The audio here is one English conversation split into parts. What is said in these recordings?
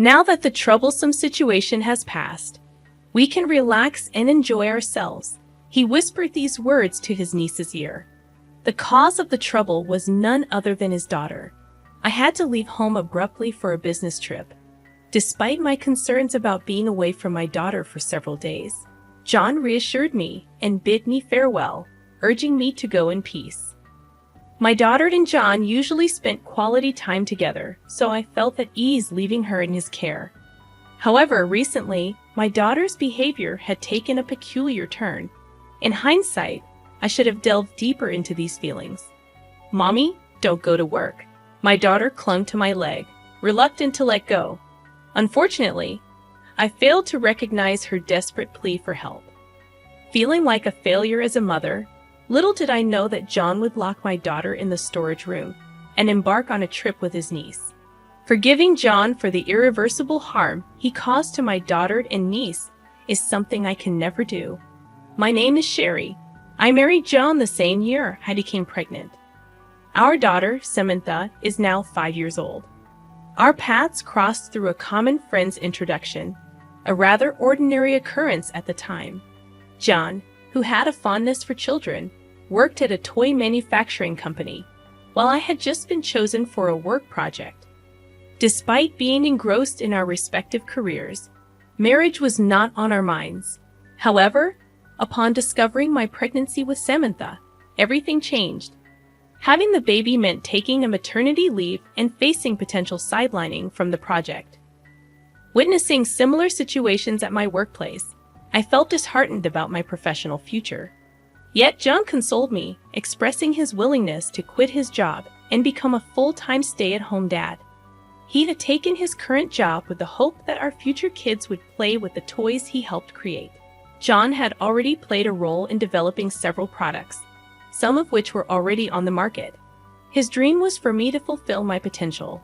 Now that the troublesome situation has passed, we can relax and enjoy ourselves. He whispered these words to his niece's ear. The cause of the trouble was none other than his daughter. I had to leave home abruptly for a business trip. Despite my concerns about being away from my daughter for several days, John reassured me and bid me farewell, urging me to go in peace. My daughter and John usually spent quality time together, so I felt at ease leaving her in his care. However, recently, my daughter's behavior had taken a peculiar turn. In hindsight, I should have delved deeper into these feelings. "Mommy, don't go to work." My daughter clung to my leg, reluctant to let go. Unfortunately, I failed to recognize her desperate plea for help. Feeling like a failure as a mother, little did I know that John would lock my daughter in the storage room and embark on a trip with his niece. Forgiving John for the irreversible harm he caused to my daughter and niece is something I can never do. My name is Sherry. I married John the same year I became pregnant. Our daughter, Samantha, is now 5 years old. Our paths crossed through a common friend's introduction, a rather ordinary occurrence at the time. John, who had a fondness for children, worked at a toy manufacturing company, while I had just been chosen for a work project. Despite being engrossed in our respective careers, marriage was not on our minds. However, upon discovering my pregnancy with Samantha, everything changed. Having the baby meant taking a maternity leave and facing potential sidelining from the project. Witnessing similar situations at my workplace, I felt disheartened about my professional future. Yet John consoled me, expressing his willingness to quit his job and become a full-time stay-at-home dad. He had taken his current job with the hope that our future kids would play with the toys he helped create. John had already played a role in developing several products, some of which were already on the market. His dream was for me to fulfill my potential.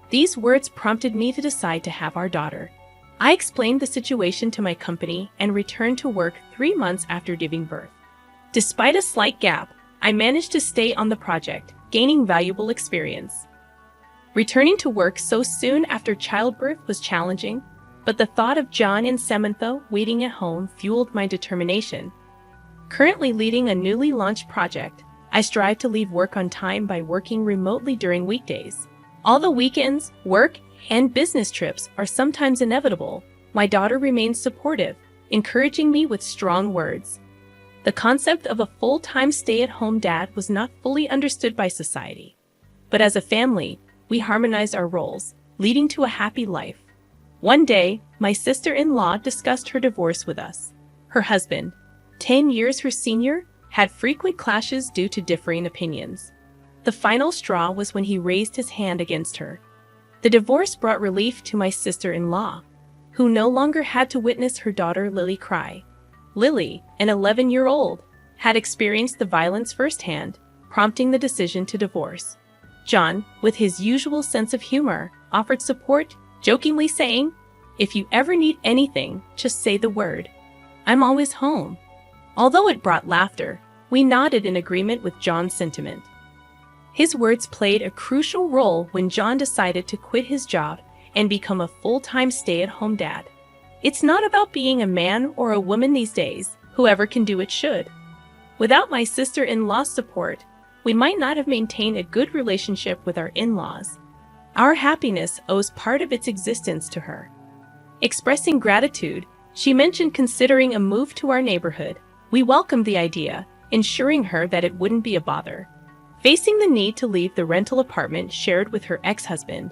These words prompted me to decide to have our daughter. I explained the situation to my company and returned to work 3 months after giving birth. Despite a slight gap, I managed to stay on the project, gaining valuable experience. Returning to work so soon after childbirth was challenging, but the thought of John and Samantha waiting at home fueled my determination. Currently leading a newly launched project, I strive to leave work on time by working remotely during weekdays. Although weekends, work, and business trips are sometimes inevitable, my daughter remains supportive, encouraging me with strong words. The concept of a full-time stay-at-home dad was not fully understood by society. But as a family, we harmonized our roles, leading to a happy life. One day, my sister-in-law discussed her divorce with us. Her husband, 10 years her senior, had frequent clashes due to differing opinions. The final straw was when he raised his hand against her. The divorce brought relief to my sister-in-law, who no longer had to witness her daughter Lily cry. Lily, an 11-year-old, had experienced the violence firsthand, prompting the decision to divorce. John, with his usual sense of humor, offered support, jokingly saying, "If you ever need anything, just say the word. I'm always home." Although it brought laughter, we nodded in agreement with John's sentiment. His words played a crucial role when John decided to quit his job and become a full-time stay-at-home dad. It's not about being a man or a woman these days. Whoever can do it should. Without my sister-in-law's support, we might not have maintained a good relationship with our in-laws. Our happiness owes part of its existence to her. Expressing gratitude, she mentioned considering a move to our neighborhood. We welcomed the idea, ensuring her that it wouldn't be a bother. Facing the need to leave the rental apartment shared with her ex-husband,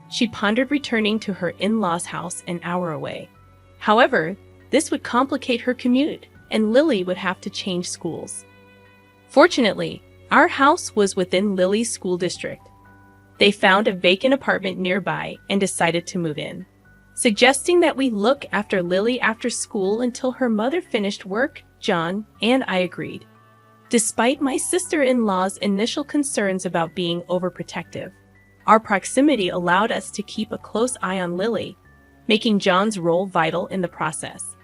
she pondered returning to her in-laws' house an hour away. However, this would complicate her commute, and Lily would have to change schools. Fortunately, our house was within Lily's school district. They found a vacant apartment nearby and decided to move in, suggesting that we look after Lily after school until her mother finished work. John and I agreed. Despite my sister-in-law's initial concerns about being overprotective, our proximity allowed us to keep a close eye on Lily, making John's role vital in the process.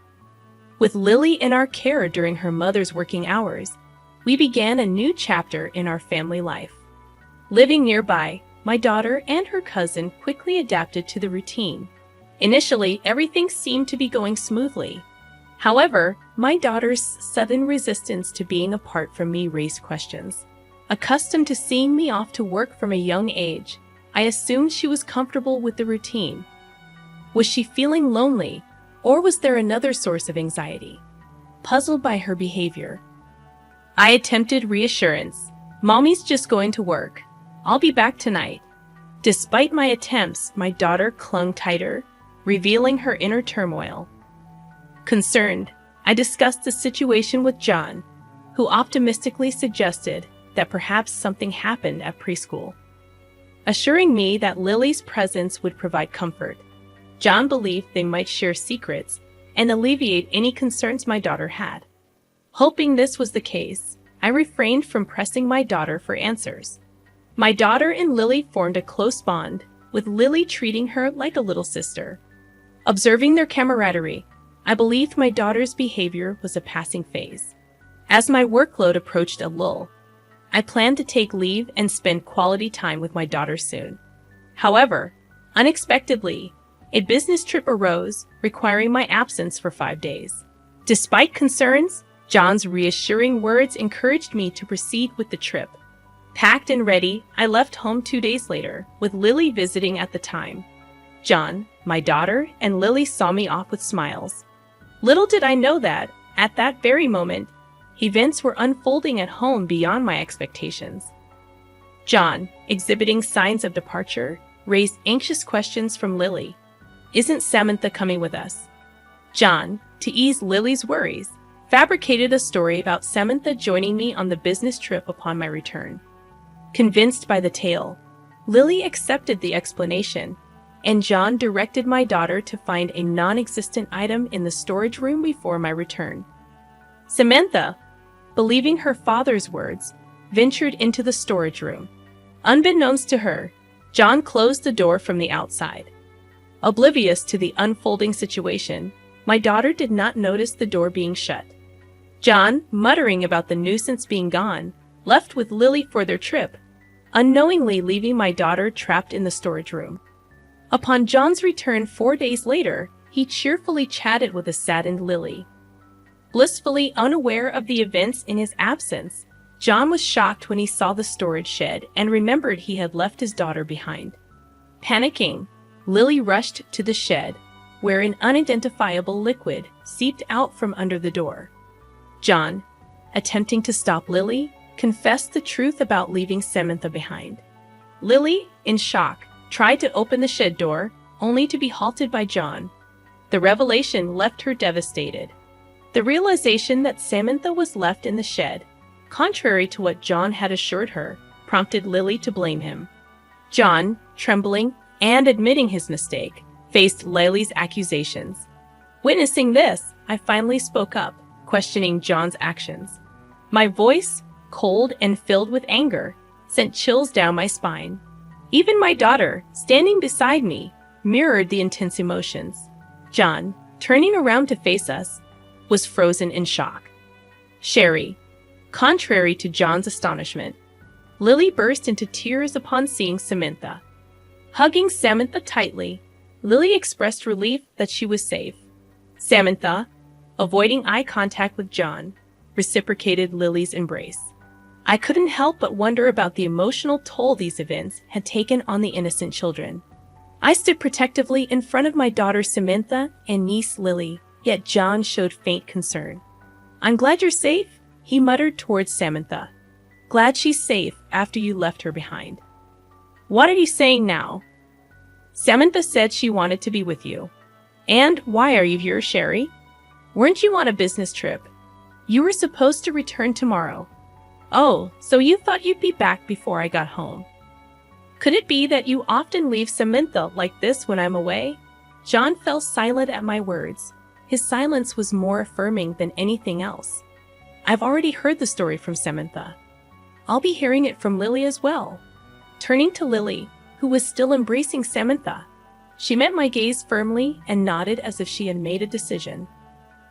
With Lily in our care during her mother's working hours, we began a new chapter in our family life. Living nearby, my daughter and her cousin quickly adapted to the routine. Initially, everything seemed to be going smoothly. However, my daughter's sudden resistance to being apart from me raised questions. Accustomed to seeing me off to work from a young age, I assumed she was comfortable with the routine. Was she feeling lonely, or was there another source of anxiety? Puzzled by her behavior, I attempted reassurance. "Mommy's just going to work. I'll be back tonight." Despite my attempts, my daughter clung tighter, revealing her inner turmoil. Concerned, I discussed the situation with John, who optimistically suggested that perhaps something happened at preschool. Assuring me that Lily's presence would provide comfort, John believed they might share secrets and alleviate any concerns my daughter had. Hoping this was the case, I refrained from pressing my daughter for answers. My daughter and Lily formed a close bond, with Lily treating her like a little sister. Observing their camaraderie, I believed my daughter's behavior was a passing phase. As my workload approached a lull, I planned to take leave and spend quality time with my daughter soon. However, unexpectedly, a business trip arose, requiring my absence for 5 days. Despite concerns, John's reassuring words encouraged me to proceed with the trip. Packed and ready, I left home 2 days later, with Lily visiting at the time. John, my daughter, and Lily saw me off with smiles. Little did I know that, at that very moment, events were unfolding at home beyond my expectations. John, exhibiting signs of departure, raised anxious questions from Lily. "Isn't Samantha coming with us?" John, to ease Lily's worries, fabricated a story about Samantha joining me on the business trip upon my return. Convinced by the tale, Lily accepted the explanation, and John directed my daughter to find a non-existent item in the storage room before my return. Samantha, believing her father's words, ventured into the storage room. Unbeknownst to her, John closed the door from the outside. Oblivious to the unfolding situation, my daughter did not notice the door being shut. John, muttering about the nuisance being gone, left with Lily for their trip, unknowingly leaving my daughter trapped in the storage room. Upon John's return 4 days later, he cheerfully chatted with a saddened Lily. Blissfully unaware of the events in his absence, John was shocked when he saw the storage shed and remembered he had left his daughter behind. Panicking, Lily rushed to the shed, where an unidentifiable liquid seeped out from under the door. John, attempting to stop Lily, confessed the truth about leaving Samantha behind. Lily, in shock, tried to open the shed door, only to be halted by John. The revelation left her devastated. The realization that Samantha was left in the shed, contrary to what John had assured her, prompted Lily to blame him. John, trembling and admitting his mistake, faced Lily's accusations. Witnessing this, I finally spoke up, questioning John's actions. My voice, cold and filled with anger, sent chills down my spine. Even my daughter, standing beside me, mirrored the intense emotions. John, turning around to face us, was frozen in shock. "Sherry." Contrary to John's astonishment, Lily burst into tears upon seeing Samantha. Hugging Samantha tightly, Lily expressed relief that she was safe. Samantha, avoiding eye contact with John, reciprocated Lily's embrace. I couldn't help but wonder about the emotional toll these events had taken on the innocent children. I stood protectively in front of my daughter Samantha and niece Lily, yet John showed faint concern. "I'm glad you're safe," he muttered towards Samantha. "Glad she's safe after you left her behind." "What are you saying now?" "Samantha said she wanted to be with you." "And why are you here, Sherry? Weren't you on a business trip? You were supposed to return tomorrow." "Oh, so you thought you'd be back before I got home." "Could it be that you often leave Samantha like this when I'm away?" John fell silent at my words. His silence was more affirming than anything else. "I've already heard the story from Samantha. I'll be hearing it from Lily as well." Turning to Lily, who was still embracing Samantha, she met my gaze firmly and nodded as if she had made a decision.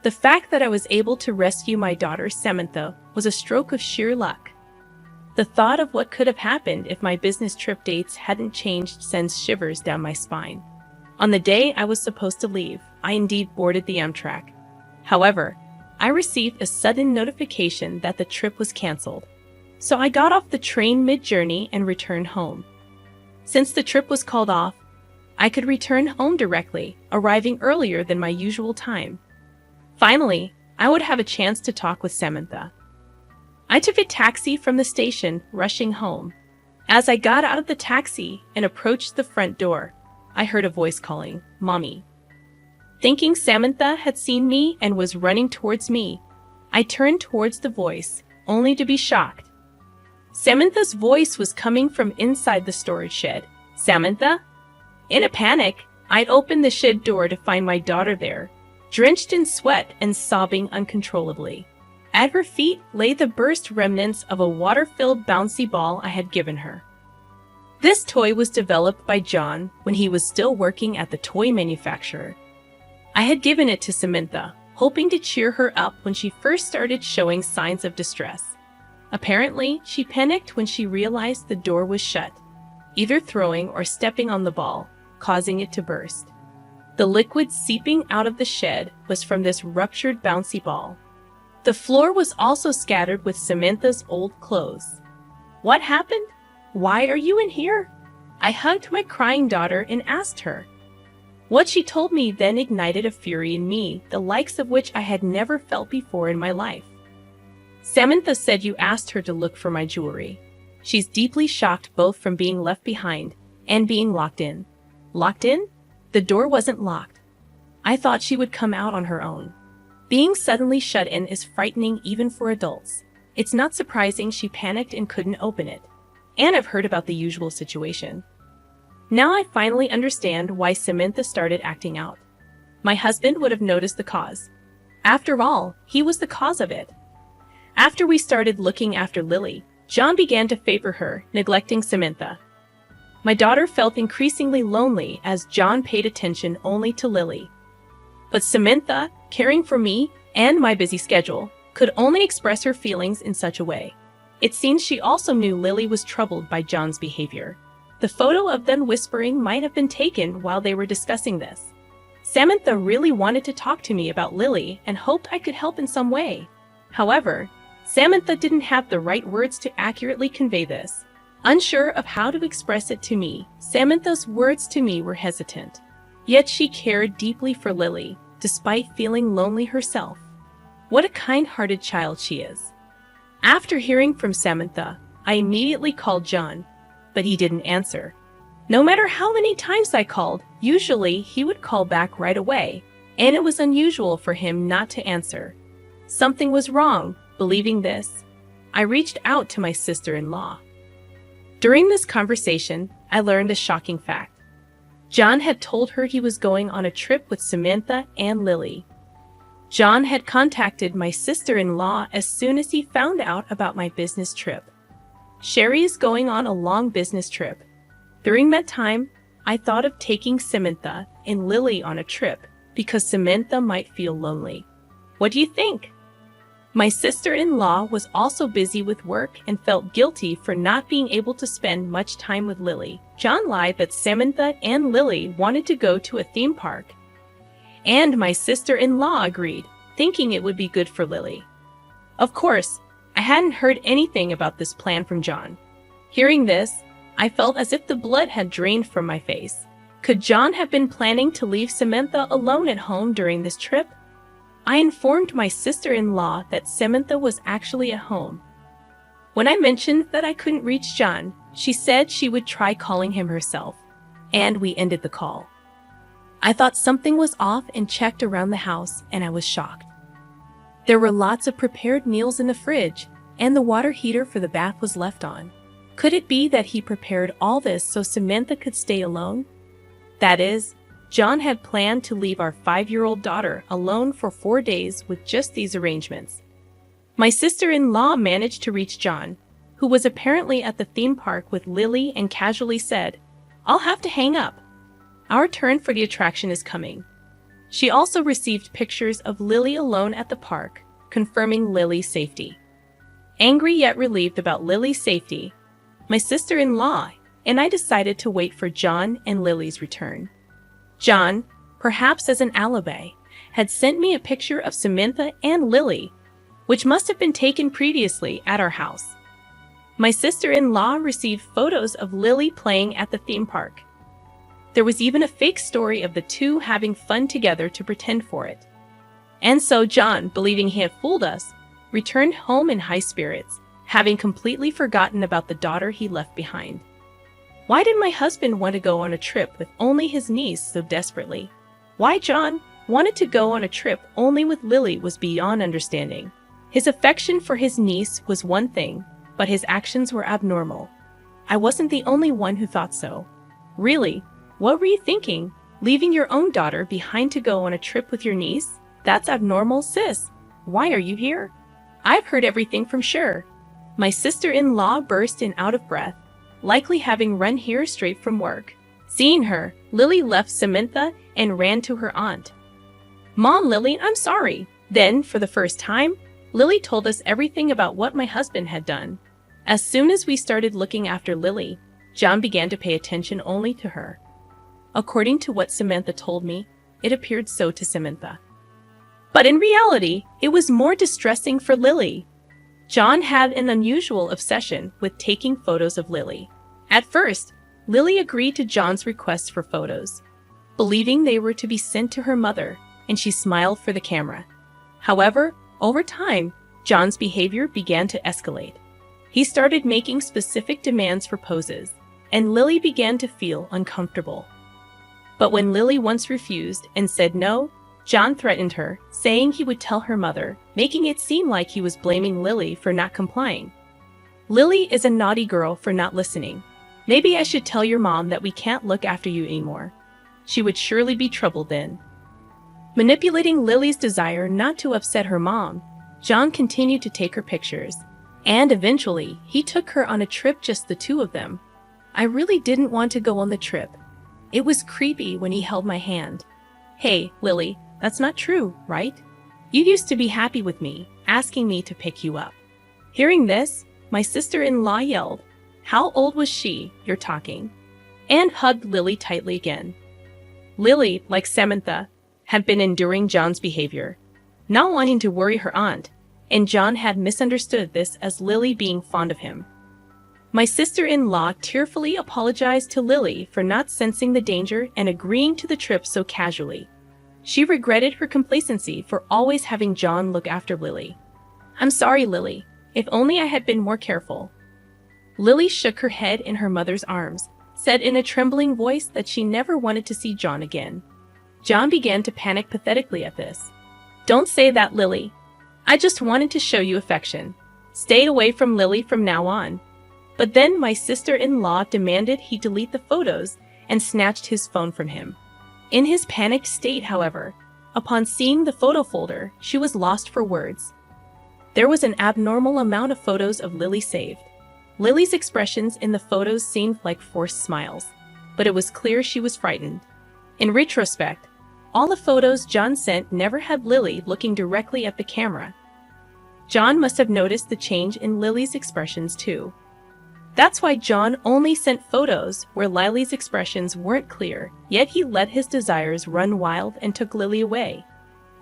The fact that I was able to rescue my daughter Samantha was a stroke of sheer luck. The thought of what could have happened if my business trip dates hadn't changed sends shivers down my spine. On the day I was supposed to leave, I indeed boarded the Amtrak. However, I received a sudden notification that the trip was canceled. So I got off the train mid-journey and returned home. Since the trip was called off, I could return home directly, arriving earlier than my usual time. Finally, I would have a chance to talk with Samantha. I took a taxi from the station, rushing home. As I got out of the taxi and approached the front door, I heard a voice calling, "Mommy." Thinking Samantha had seen me and was running towards me, I turned towards the voice, only to be shocked. Samantha's voice was coming from inside the storage shed. "Samantha?" In a panic, I'd opened the shed door to find my daughter there, drenched in sweat and sobbing uncontrollably. At her feet lay the burst remnants of a water-filled bouncy ball I had given her. This toy was developed by John when he was still working at the toy manufacturer. I had given it to Samantha, hoping to cheer her up when she first started showing signs of distress. Apparently, she panicked when she realized the door was shut, either throwing or stepping on the ball, causing it to burst. The liquid seeping out of the shed was from this ruptured bouncy ball. The floor was also scattered with Samantha's old clothes. "What happened? Why are you in here?" I hugged my crying daughter and asked her. What she told me then ignited a fury in me, the likes of which I had never felt before in my life. "Samantha said you asked her to look for my jewelry. She's deeply shocked both from being left behind and being locked in." "Locked in?" The door wasn't locked. I thought she would come out on her own. Being suddenly shut in is frightening even for adults. It's not surprising she panicked and couldn't open it. And I've heard about the usual situation. Now I finally understand why Samantha started acting out. My husband would have noticed the cause. After all, he was the cause of it. After we started looking after Lily, John began to favor her, neglecting Samantha. My daughter felt increasingly lonely as John paid attention only to Lily. But Samantha, caring for me and my busy schedule, could only express her feelings in such a way. It seems she also knew Lily was troubled by John's behavior. The photo of them whispering might have been taken while they were discussing this. Samantha really wanted to talk to me about Lily and hoped I could help in some way. However, Samantha didn't have the right words to accurately convey this. Unsure of how to express it to me, Samantha's words to me were hesitant. Yet she cared deeply for Lily, despite feeling lonely herself. What a kind-hearted child she is. After hearing from Samantha, I immediately called John, but he didn't answer. No matter how many times I called, usually he would call back right away, and it was unusual for him not to answer. Something was wrong. Believing this, I reached out to my sister-in-law. During this conversation, I learned a shocking fact. John had told her he was going on a trip with Samantha and Lily. John had contacted my sister-in-law as soon as he found out about my business trip. Sherry is going on a long business trip. During that time, I thought of taking Samantha and Lily on a trip because Samantha might feel lonely. What do you think? My sister-in-law was also busy with work and felt guilty for not being able to spend much time with Lily. John lied that Samantha and Lily wanted to go to a theme park. And my sister-in-law agreed, thinking it would be good for Lily. Of course, I hadn't heard anything about this plan from John. Hearing this, I felt as if the blood had drained from my face. Could John have been planning to leave Samantha alone at home during this trip? I informed my sister-in-law that Samantha was actually at home. When I mentioned that I couldn't reach John, she said she would try calling him herself, and we ended the call. I thought something was off and checked around the house, and I was shocked. There were lots of prepared meals in the fridge, and the water heater for the bath was left on. Could it be that he prepared all this so Samantha could stay alone? That is, John had planned to leave our 5-year-old daughter alone for 4 days with just these arrangements. My sister-in-law managed to reach John, who was apparently at the theme park with Lily, and casually said, "I'll have to hang up. Our turn for the attraction is coming." She also received pictures of Lily alone at the park, confirming Lily's safety. Angry yet relieved about Lily's safety, my sister-in-law and I decided to wait for John and Lily's return. John, perhaps as an alibi, had sent me a picture of Samantha and Lily, which must have been taken previously at our house. My sister-in-law received photos of Lily playing at the theme park. There was even a fake story of the two having fun together to pretend for it. And so John, believing he had fooled us, returned home in high spirits, having completely forgotten about the daughter he left behind. Why did my husband want to go on a trip with only his niece so desperately? Why John wanted to go on a trip only with Lily was beyond understanding. His affection for his niece was one thing, but his actions were abnormal. I wasn't the only one who thought so. Really, what were you thinking? Leaving your own daughter behind to go on a trip with your niece? That's abnormal, sis. Why are you here? I've heard everything from Cher. My sister-in-law burst in out of breath, likely having run here straight from work. Seeing her, Lily left Samantha and ran to her aunt. Mom, Lily, I'm sorry. Then, for the first time, Lily told us everything about what my husband had done. As soon as we started looking after Lily, John began to pay attention only to her. According to what Samantha told me, it appeared so to Samantha. But in reality, it was more distressing for Lily. John had an unusual obsession with taking photos of Lily. At first, Lily agreed to John's request for photos, believing they were to be sent to her mother, and she smiled for the camera. However, over time, John's behavior began to escalate. He started making specific demands for poses, and Lily began to feel uncomfortable. But when Lily once refused and said no, John threatened her, saying he would tell her mother, making it seem like he was blaming Lily for not complying. Lily is a naughty girl for not listening. Maybe I should tell your mom that we can't look after you anymore. She would surely be troubled then. Manipulating Lily's desire not to upset her mom, John continued to take her pictures, and eventually, he took her on a trip, just the two of them. I really didn't want to go on the trip. It was creepy when he held my hand. Hey, Lily, that's not true, right? You used to be happy with me, asking me to pick you up. Hearing this, my sister-in-law yelled, "How old was she, you're talking?" and hugged Lily tightly again. Lily, like Samantha, had been enduring John's behavior, not wanting to worry her aunt, and John had misunderstood this as Lily being fond of him. My sister-in-law tearfully apologized to Lily for not sensing the danger and agreeing to the trip so casually. She regretted her complacency for always having John look after Lily. "I'm sorry, Lily. If only I had been more careful." Lily shook her head in her mother's arms, said in a trembling voice that she never wanted to see John again. John began to panic pathetically at this. "Don't say that, Lily. I just wanted to show you affection. Stay away from Lily from now on." But then my sister-in-law demanded he delete the photos and snatched his phone from him. In his panicked state, however, upon seeing the photo folder, she was lost for words. There was an abnormal amount of photos of Lily saved. Lily's expressions in the photos seemed like forced smiles, but it was clear she was frightened. In retrospect, all the photos John sent never had Lily looking directly at the camera. John must have noticed the change in Lily's expressions too. That's why John only sent photos where Lily's expressions weren't clear, yet he let his desires run wild and took Lily away.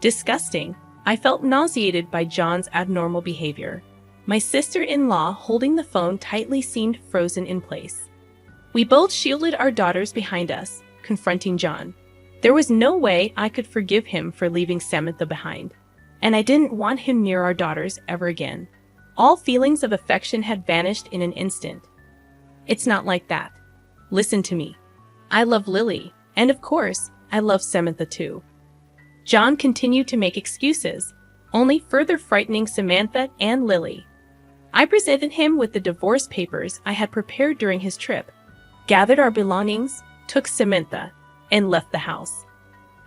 Disgusting. I felt nauseated by John's abnormal behavior. My sister-in-law, holding the phone tightly, seemed frozen in place. We both shielded our daughters behind us, confronting John. There was no way I could forgive him for leaving Samantha behind, and I didn't want him near our daughters ever again. All feelings of affection had vanished in an instant. It's not like that. Listen to me. I love Lily, and of course, I love Samantha too. John continued to make excuses, only further frightening Samantha and Lily. I presented him with the divorce papers I had prepared during his trip, gathered our belongings, took Samantha, and left the house.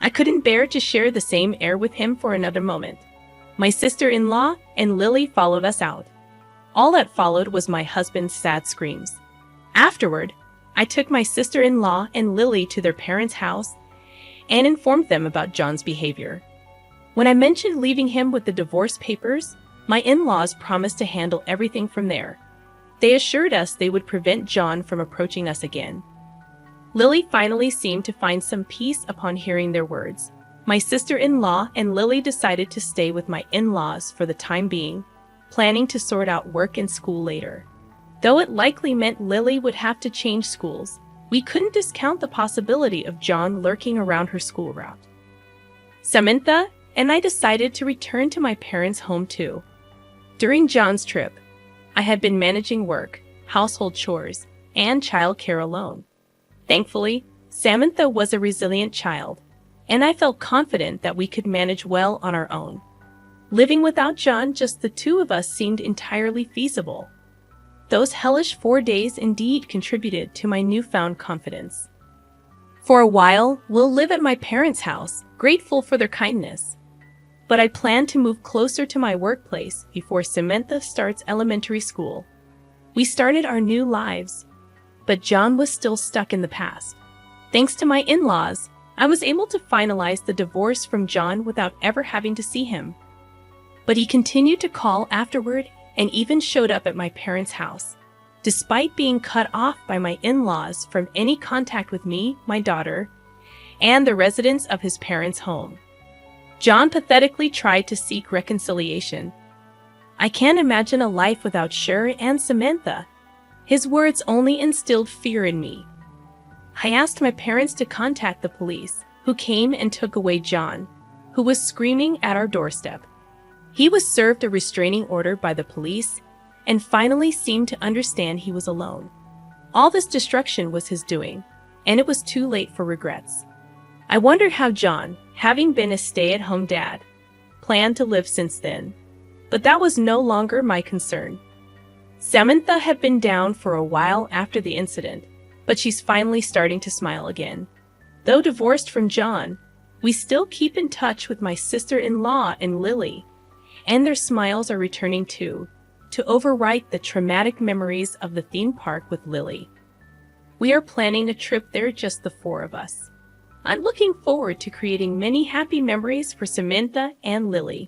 I couldn't bear to share the same air with him for another moment. My sister-in-law and Lily followed us out. All that followed was my husband's sad screams. Afterward, I took my sister-in-law and Lily to their parents' house and informed them about John's behavior. When I mentioned leaving him with the divorce papers, my in-laws promised to handle everything from there. They assured us they would prevent John from approaching us again. Lily finally seemed to find some peace upon hearing their words. My sister-in-law and Lily decided to stay with my in-laws for the time being, planning to sort out work and school later. Though it likely meant Lily would have to change schools, we couldn't discount the possibility of John lurking around her school route. Samantha and I decided to return to my parents' home too. During John's trip, I had been managing work, household chores, and childcare alone. Thankfully, Samantha was a resilient child, and I felt confident that we could manage well on our own. Living without John, just the two of us seemed entirely feasible. Those hellish 4 days indeed contributed to my newfound confidence. For a while, we'll live at my parents' house, grateful for their kindness. But I plan to move closer to my workplace before Samantha starts elementary school. We started our new lives, but John was still stuck in the past. Thanks to my in-laws, I was able to finalize the divorce from John without ever having to see him. But he continued to call afterward and even showed up at my parents' house, despite being cut off by my in-laws from any contact with me, my daughter, and the residents of his parents' home. John pathetically tried to seek reconciliation. I can't imagine a life without Sher and Samantha. His words only instilled fear in me. I asked my parents to contact the police, who came and took away John, who was screaming at our doorstep. He was served a restraining order by the police and finally seemed to understand he was alone. All this destruction was his doing, and it was too late for regrets. I wondered how John, having been a stay-at-home dad, planned to live since then. But that was no longer my concern. Samantha had been down for a while after the incident, but she's finally starting to smile again. Though divorced from John, we still keep in touch with my sister-in-law and Lily, and their smiles are returning too, to overwrite the traumatic memories of the theme park with Lily. We are planning a trip there, just the four of us. I'm looking forward to creating many happy memories for Samantha and Lily.